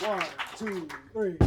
One, two, three.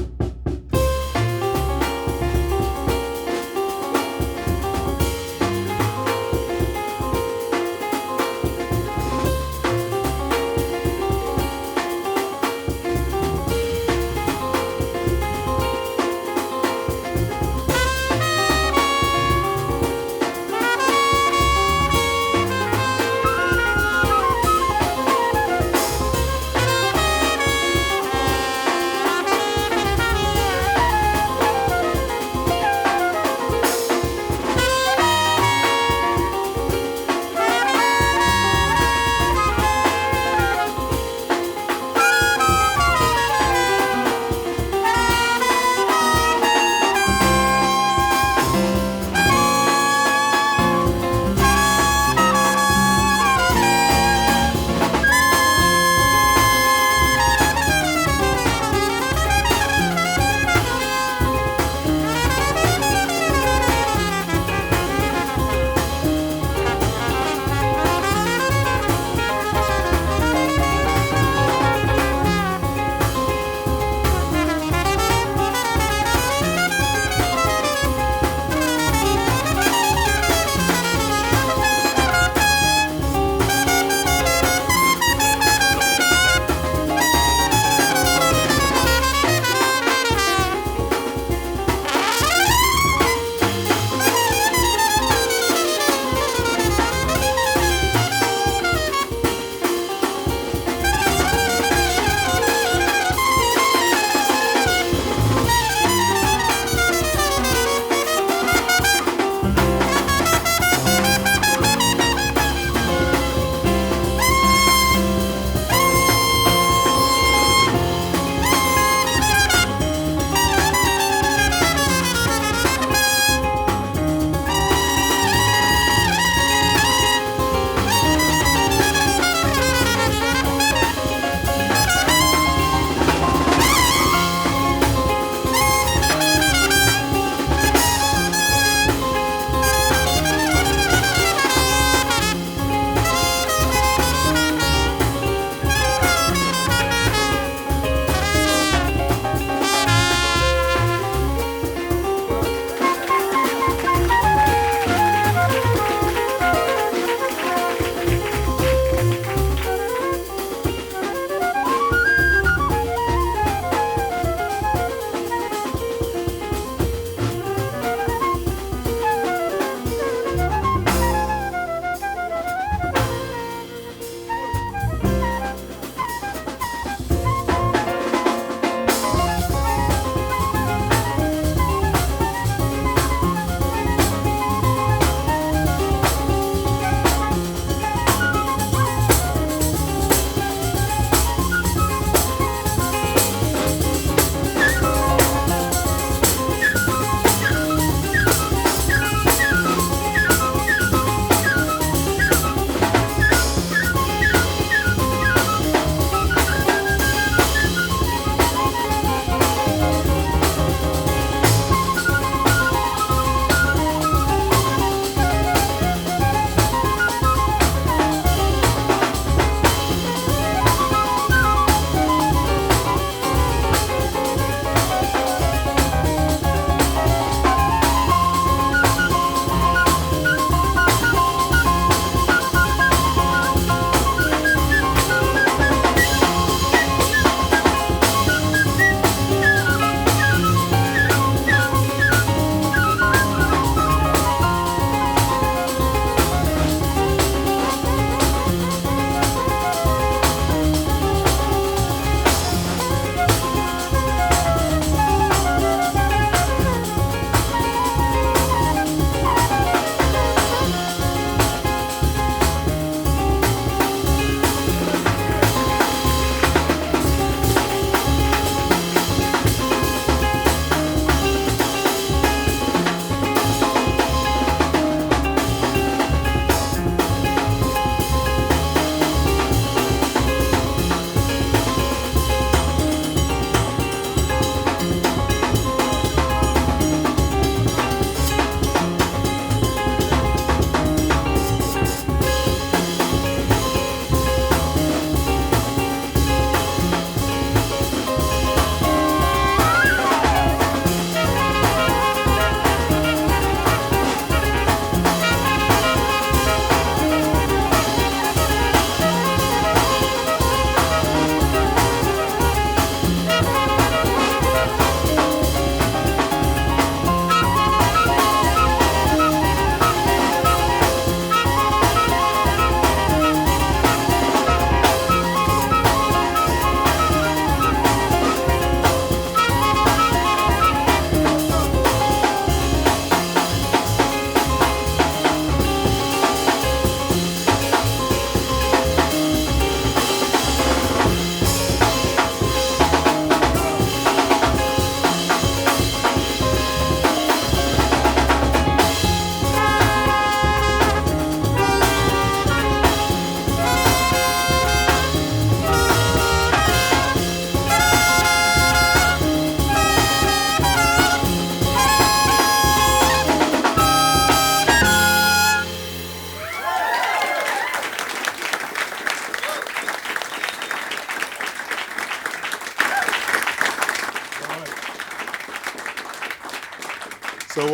So,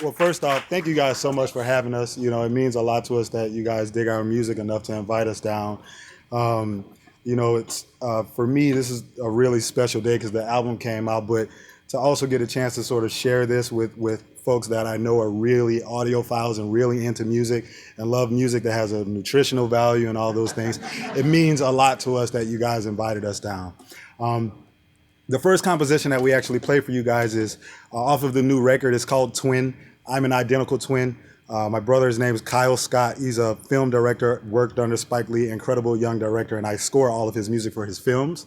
well, first off, thank you guys so much for having us. You know, it means a lot to us that you guys dig our music enough to invite us down. You know, it's for me, this is a really special day because the album came out, but to also get a chance to sort of share this with folks that I know are really audiophiles and really into music and love music that has a nutritional value and all those things, it means a lot to us that you guys invited us down. The first composition that we actually play for you guys is off of the new record. It's called Twin. I'm an identical twin. My brother's name is Kyle Scott. He's a film director, worked under Spike Lee, incredible young director, and I score all of his music for his films.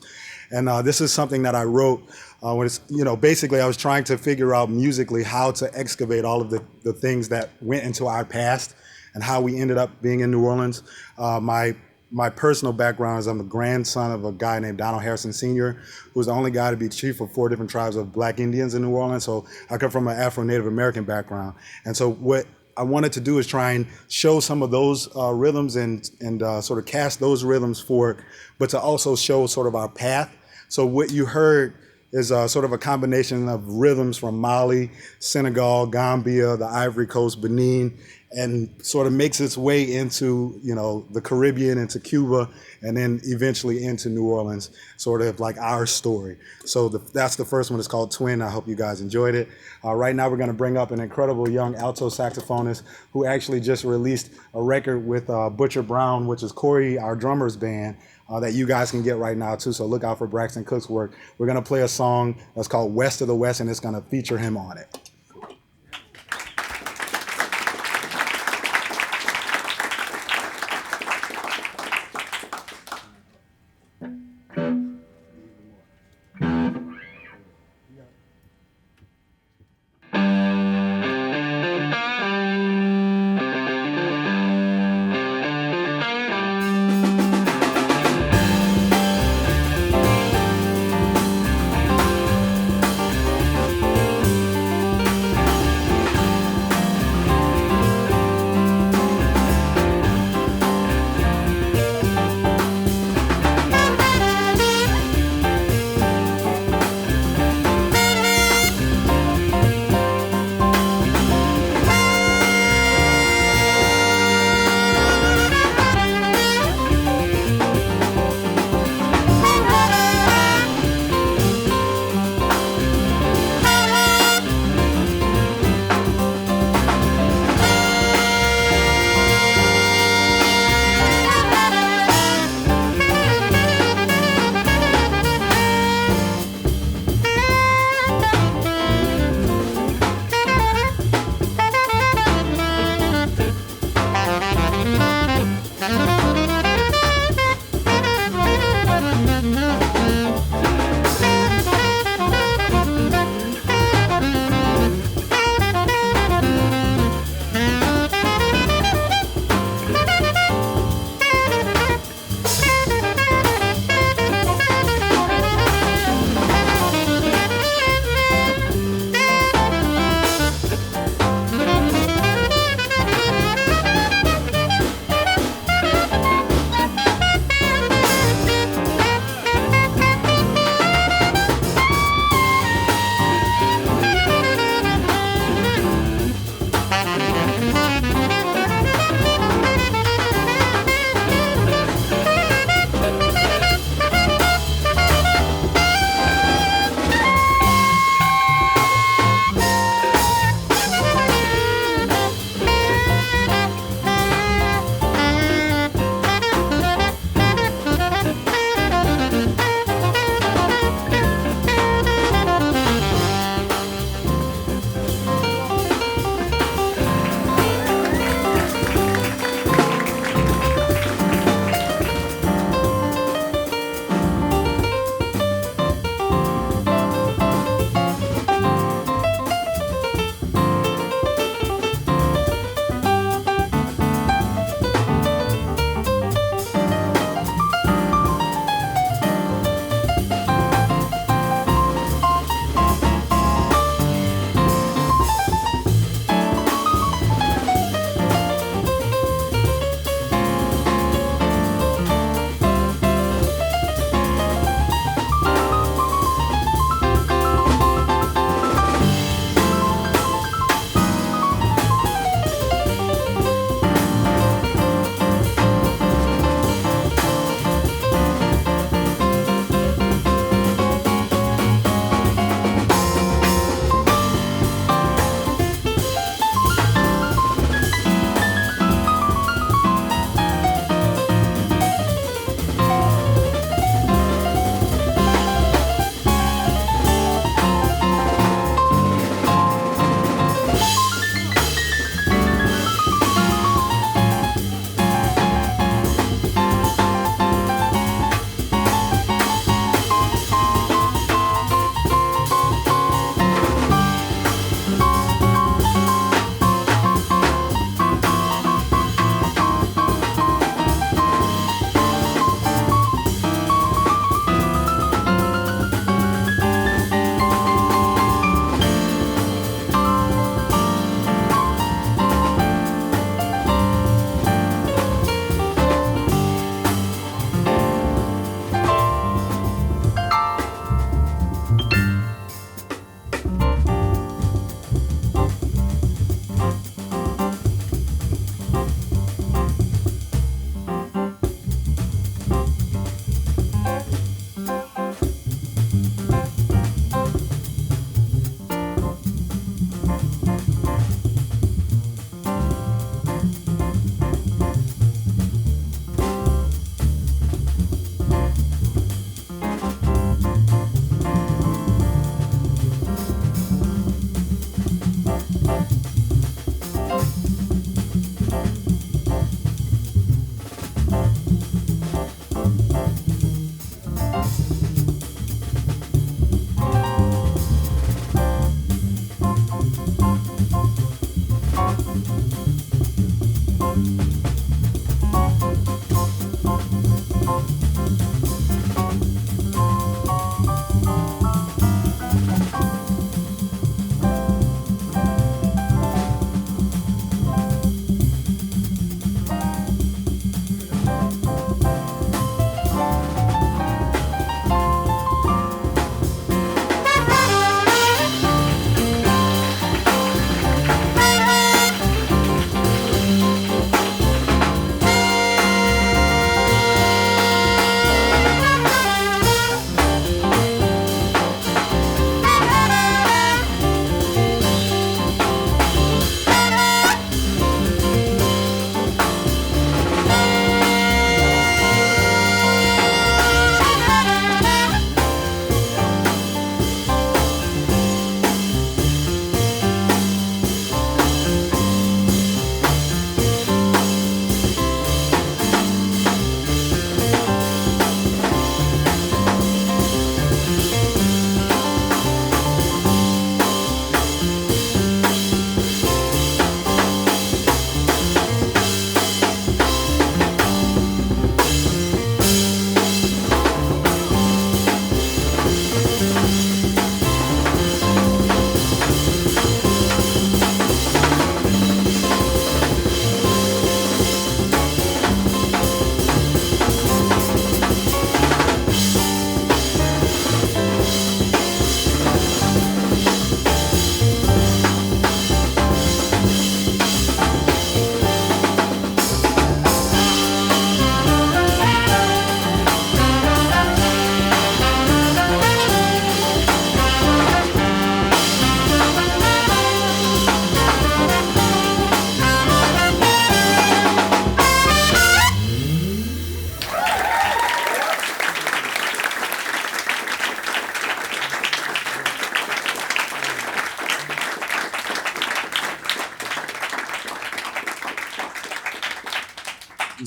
And this is something that I wrote when it's, you know, basically I was trying to figure out musically how to excavate all of the things that went into our past and how we ended up being in New Orleans. My personal background is I'm the grandson of a guy named Donald Harrison Sr., who was the only guy to be chief of 4 different tribes of Black Indians in New Orleans. So I come from an Afro-Native American background. And so what I wanted to do is try and show some of those rhythms and sort of cast those rhythms forward, but to also show sort of our path. So what you heard is sort of a combination of rhythms from Mali, Senegal, Gambia, the Ivory Coast, Benin, and sort of makes its way into, you know, the Caribbean, into Cuba, and then eventually into New Orleans, sort of like our story. So that's the first one. It's called Twin. I hope you guys enjoyed it. Right now we're going to bring up an incredible young alto saxophonist who actually just released a record with Butcher Brown, which is Corey, our drummer's band, that you guys can get right now too. So look out for Braxton Cook's work. We're going to play a song that's called West of the West, and it's going to feature him on it.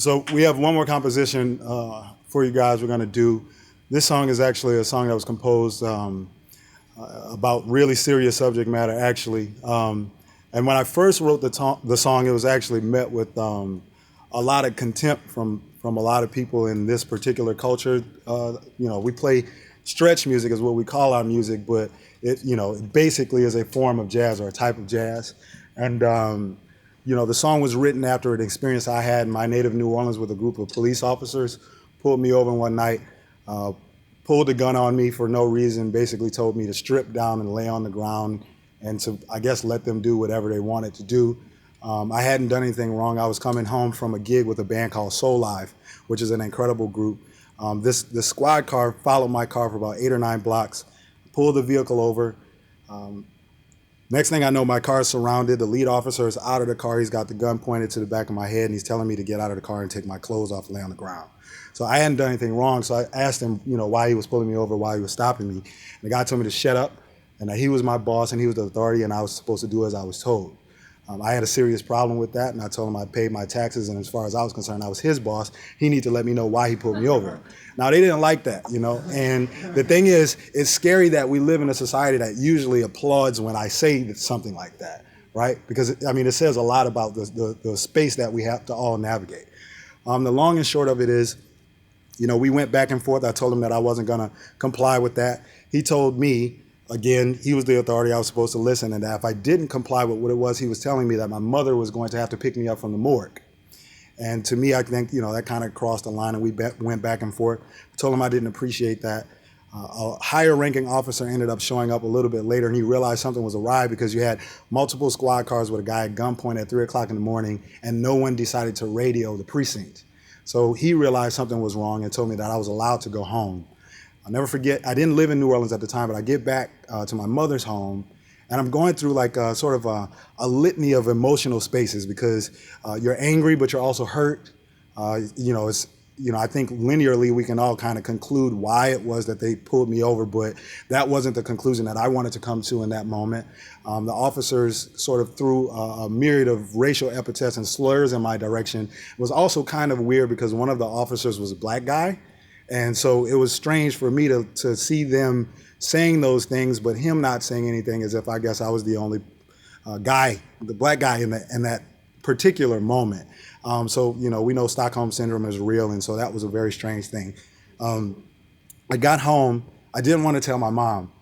So we have one more composition for you guys we're going to do. This song is actually a song that was composed about really serious subject matter, actually. And when I first wrote the song, it was actually met with a lot of contempt from a lot of people in this particular culture. We play stretch music is what we call our music, but it basically is a form of jazz or a type of jazz. And the song was written after an experience I had in my native New Orleans with a group of police officers. Pulled me over one night, pulled a gun on me for no reason, basically told me to strip down and lay on the ground and to, I guess, let them do whatever they wanted to do. I hadn't done anything wrong. I was coming home from a gig with a band called Soul Live, which is an incredible group. This squad car followed my car for about 8 or 9 blocks, pulled the vehicle over. Next thing I know, my car is surrounded. The lead officer is out of the car. He's got the gun pointed to the back of my head, and he's telling me to get out of the car and take my clothes off and lay on the ground. So I hadn't done anything wrong, so I asked him, why he was pulling me over, why he was stopping me. And the guy told me to shut up, and that he was my boss and he was the authority, and I was supposed to do as I was told. I had a serious problem with that, and I told him I paid my taxes, and as far as I was concerned, I was his boss. He needed to let me know why he pulled me over. Now, they didn't like that, and the thing is, it's scary that we live in a society that usually applauds when I say something like that, right? Because, it says a lot about the space that we have to all navigate. The long and short of it is, we went back and forth. I told him that I wasn't going to comply with that. He told me, again, he was the authority, I was supposed to listen, and that if I didn't comply with what it was he was telling me, that my mother was going to have to pick me up from the morgue. And to me, I think, that kind of crossed the line, and we went back and forth. I told him I didn't appreciate that. A higher ranking officer ended up showing up a little bit later, and he realized something was awry because you had multiple squad cars with a guy at gunpoint at 3 o'clock in the morning, and no one decided to radio the precinct. So he realized something was wrong and told me that I was allowed to go home. I'll never forget, I didn't live in New Orleans at the time, but I get back to my mother's home, and I'm going through like a litany of emotional spaces because you're angry, but you're also hurt. I think linearly we can all kind of conclude why it was that they pulled me over, but that wasn't the conclusion that I wanted to come to in that moment. The officers sort of threw a myriad of racial epithets and slurs in my direction. It was also kind of weird because one of the officers was a black guy. And so it was strange for me to see them saying those things, but him not saying anything, as if I guess I was the only guy, the black guy in that particular moment. We know Stockholm Syndrome is real, and so that was a very strange thing. I got home. I didn't want to tell my mom.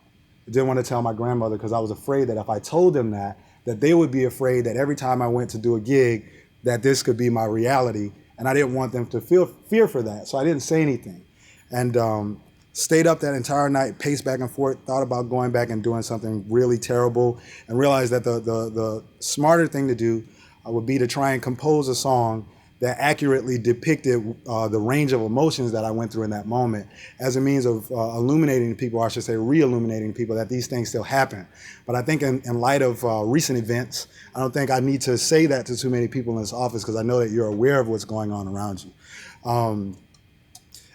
I didn't want to tell my grandmother because I was afraid that if I told them that they would be afraid that every time I went to do a gig, that this could be my reality, and I didn't want them to feel fear for that, so I didn't say anything. And stayed up that entire night, paced back and forth, thought about going back and doing something really terrible, and realized that the smarter thing to do would be to try and compose a song that accurately depicted the range of emotions that I went through in that moment as a means of illuminating people, or I should say re-illuminating people, that these things still happen. But I think in light of recent events, I don't think I need to say that to too many people in this office because I know that you're aware of what's going on around you.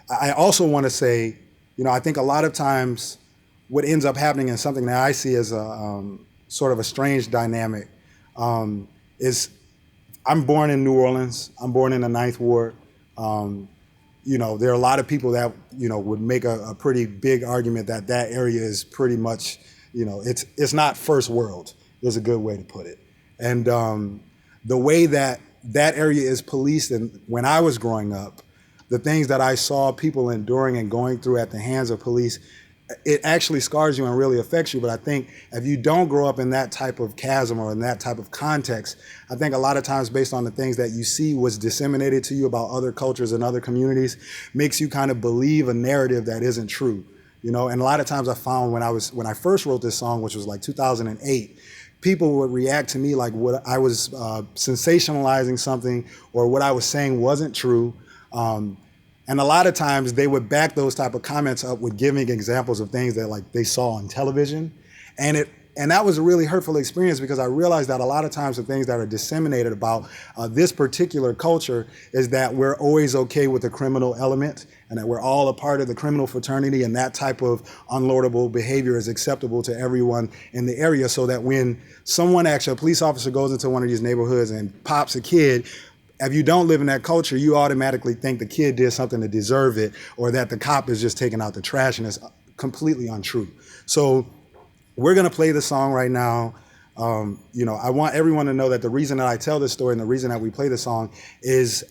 I also want to say, I think a lot of times what ends up happening and something that I see as a sort of a strange dynamic is I'm born in New Orleans. I'm born in the Ninth Ward. There are a lot of people that, would make a pretty big argument that area is pretty much, it's not first world, is a good way to put it. And the way that area is policed, and when I was growing up, the things that I saw people enduring and going through at the hands of police, it actually scars you and really affects you. But I think if you don't grow up in that type of chasm or in that type of context, I think a lot of times based on the things that you see was disseminated to you about other cultures and other communities, makes you kind of believe a narrative that isn't true. And a lot of times I found when I first wrote this song, which was like 2008, people would react to me like what I was sensationalizing something or what I was saying wasn't true. And a lot of times they would back those type of comments up with giving examples of things that like they saw on television. And that was a really hurtful experience because I realized that a lot of times the things that are disseminated about this particular culture is that we're always okay with the criminal element and that we're all a part of the criminal fraternity, and that type of unlordable behavior is acceptable to everyone in the area, so that when someone, actually a police officer, goes into one of these neighborhoods and pops a kid, if you don't live in that culture, you automatically think the kid did something to deserve it, or that the cop is just taking out the trash, and it's completely untrue. So we're gonna play the song right now. I want everyone to know that the reason that I tell this story and the reason that we play the song is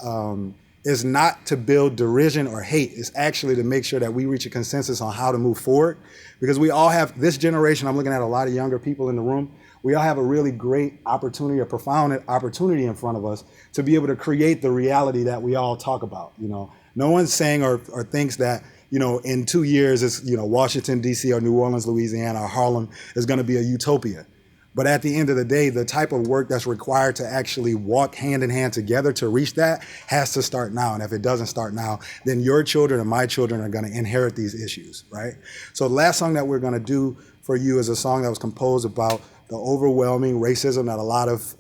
not to build derision or hate. It's actually to make sure that we reach a consensus on how to move forward. Because we all have, this generation, I'm looking at a lot of younger people in the room, we all have a really great opportunity, a profound opportunity in front of us to be able to create the reality that we all talk about. No one's saying or thinks that, in 2 years, it's, Washington, D.C. or New Orleans, Louisiana or Harlem is going to be a utopia. But at the end of the day, the type of work that's required to actually walk hand in hand together to reach that has to start now. And if it doesn't start now, then your children and my children are going to inherit these issues, right? So the last song that we're going to do for you is a song that was composed about the overwhelming racism that a lot of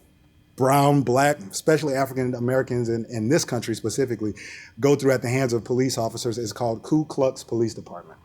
brown, black, especially African Americans in this country specifically, go through at the hands of police officers. It's called Klux Police Department.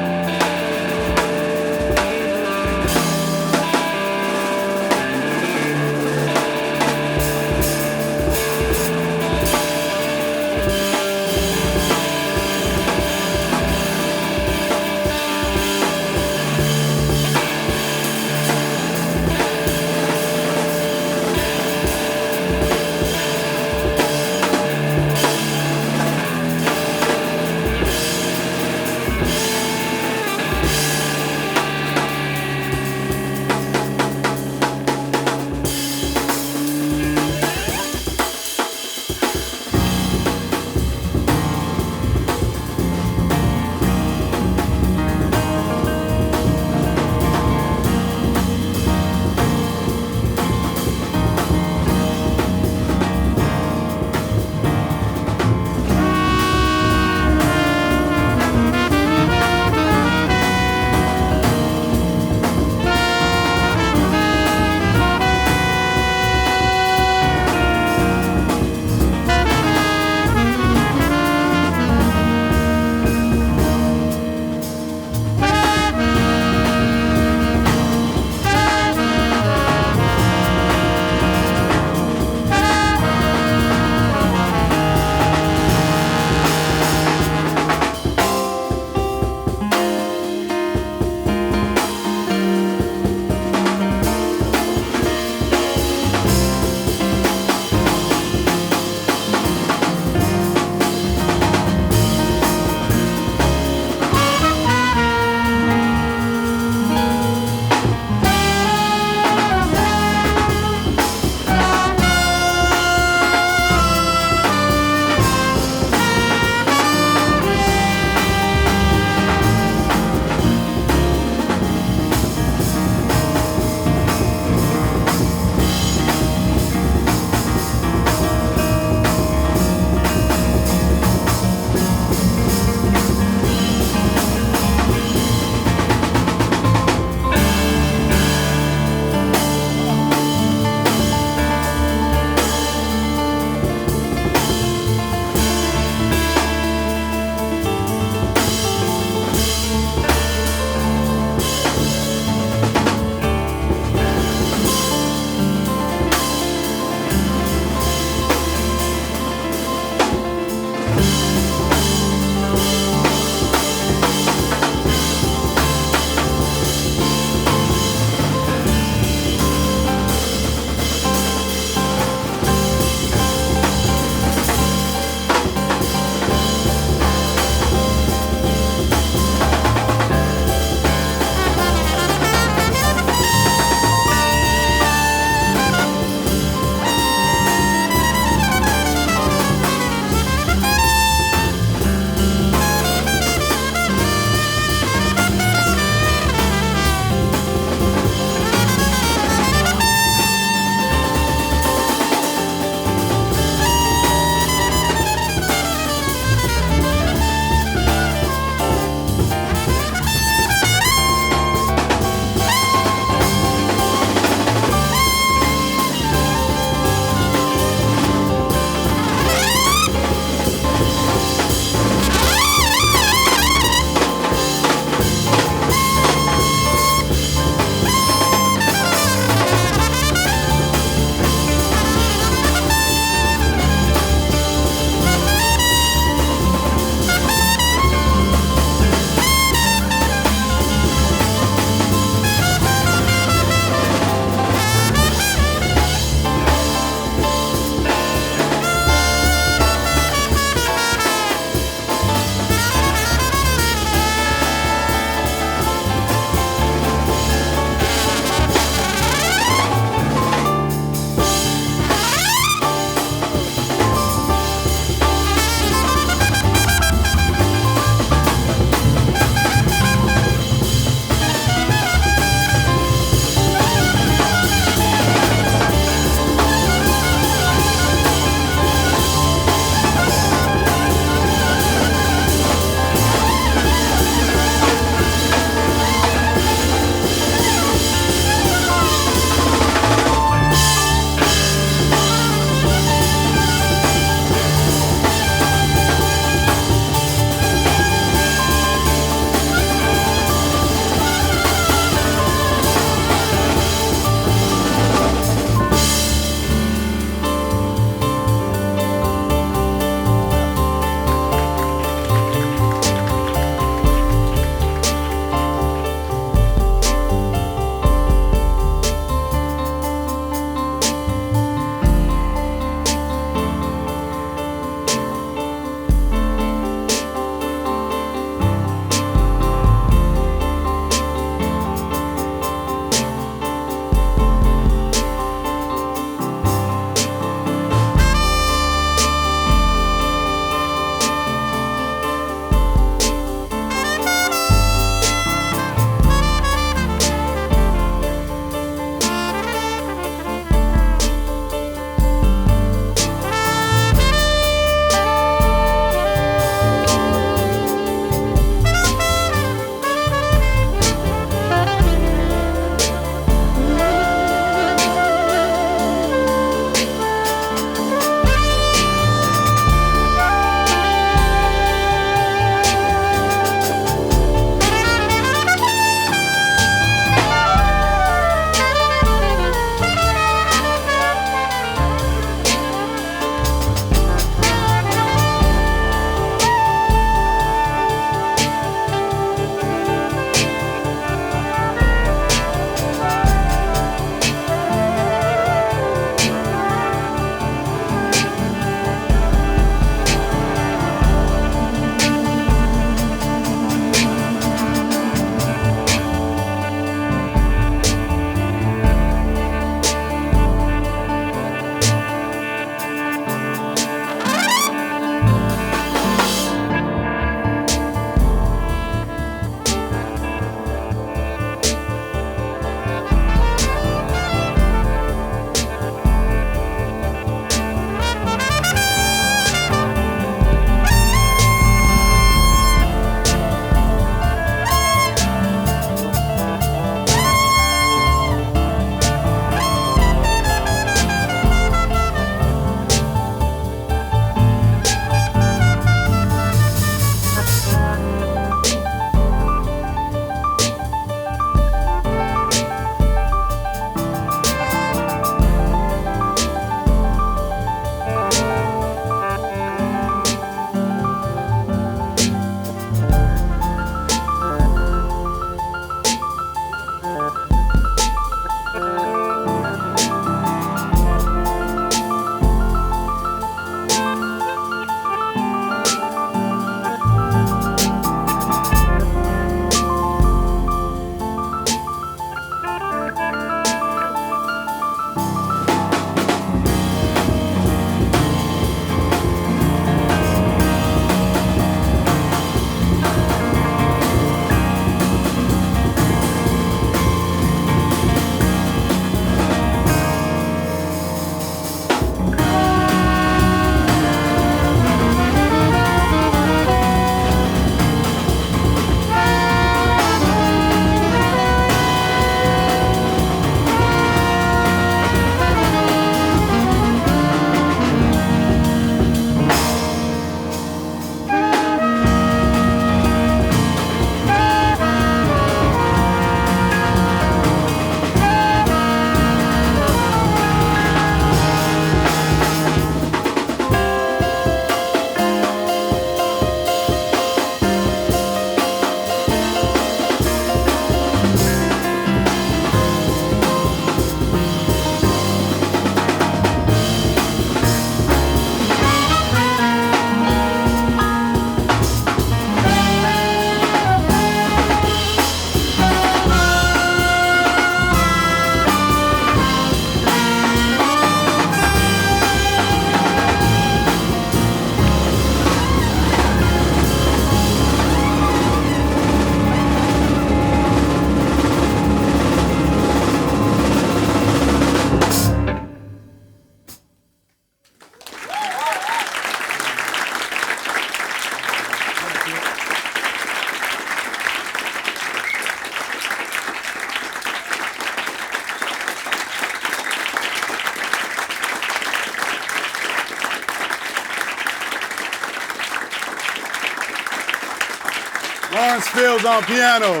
Lance Fields on piano.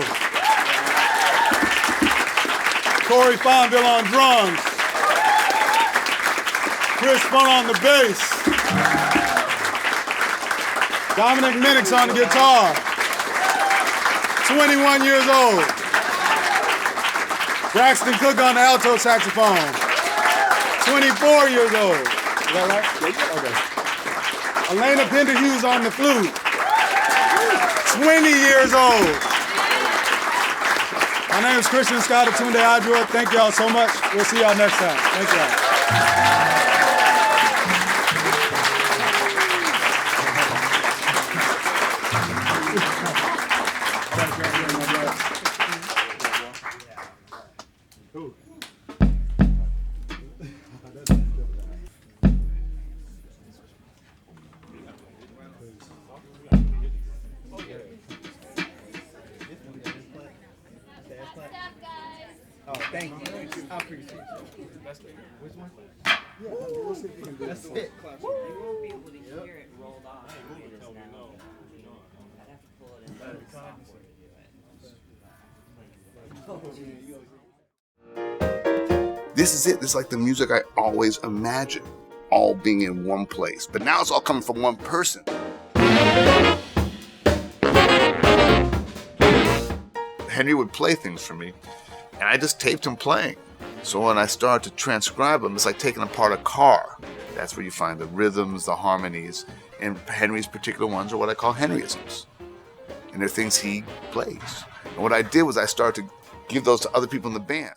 Corey Fonville on drums. Chris Fun on the bass. Dominic Minix on the guitar. 21 years old. Braxton Cook on the alto saxophone. 24 years old. Is that right? Okay. Elena Pinderhughes on the flute. 20 years old. My name is Christian Scott aTunde Adjuah. Thank y'all so much. We'll see y'all next time. Thank y'all. Oh, thank you. I appreciate it. Which one? Yeah, we'll see if we can do That's it. it. You won't be able to hear it rolled off. I'd have to pull it in the software to do it. This is it. This is like the music I always imagined, all being in one place. But now it's all coming from one person. Henry would play things for me, and I just taped him playing. So when I started to transcribe them, it's like taking apart a car. That's where you find the rhythms, the harmonies, and Henry's particular ones are what I call Henryisms. And they're things he plays. And what I did was I started to give those to other people in the band.